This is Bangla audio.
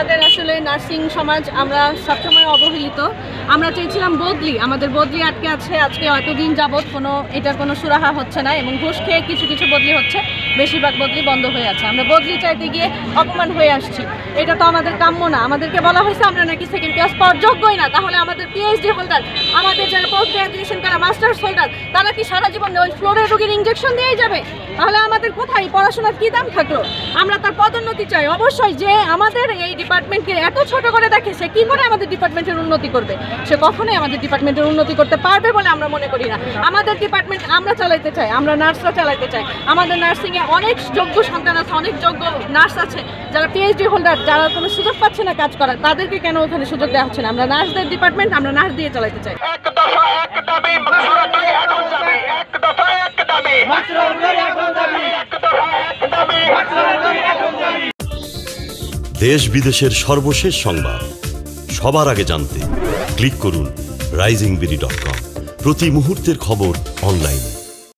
আমাদের আসলে নার্সিং সমাজ আমরা সবসময় অবহেলিত। আমরা চেয়েছিলাম বদলি, আমাদের বদলি আটকে আছে আজকে এতদিন যাবৎ, এটার কোনো সুরাহা হচ্ছে না এবং ঘুষ খেয়ে কিছু কিছু বদলি হচ্ছে, বেশিরভাগ বদলি বন্ধ হয়ে আছে। আমরা বদলি চাইতে গিয়ে অপমান হয়ে আসছি, এটা তো আমাদের কাম্য না। আমাদেরকে বলা হয়েছে আমরা নাকি সেকেন্ড ক্লাস পাওয়ার যোগ্যই না, তাহলে আমাদের পিএইচডি হোল্ডার, আমাদের যারা পোস্ট গ্রাজুয়েশন করা মাস্টার্স হোল্ডার, তারা কি সারা জীবন ওই ফ্লোরে রোগীর ইঞ্জেকশন দিয়েই যাবে? তাহলে আমাদের কোথায় পড়াশোনার কী দাম থাকলো? আমরা তার পদোন্নতি চাই অবশ্যই। যে আমাদের এই ডিপার্টমেন্টকে এত ছোট করে দেখে, সে কী করে আমাদের ডিপার্টমেন্টের উন্নতি করবে? সে কখনোই আমাদের ডিপার্টমেন্টের উন্নতি করতে পারবে বলে আমরা মনে করি না। আমাদের ডিপার্টমেন্ট আমরা চালাইতে চাই, আমরা নার্সরা চালাইতে চাই। আমাদের নার্সিংয়ে অনেক যোগ্য সন্তান আছে, অনেক যোগ্য নার্স আছে যারা পিএইচডি হোল্ডার, যারা কোনো সুযোগ পাচ্ছে না কাজ করার, তাদেরকে কেন ওখানে সুযোগ দেওয়া হচ্ছে না? আমরা নার্সদের ডিপার্টমেন্ট আমরা নার্স দিয়ে চালাইতে চাই। দেশ বিদেশের সর্বশেষ সংবাদ সবার আগে জানতে ক্লিক করুন risingbeauty.com। প্রতি মুহূর্তের খবর অনলাইনে।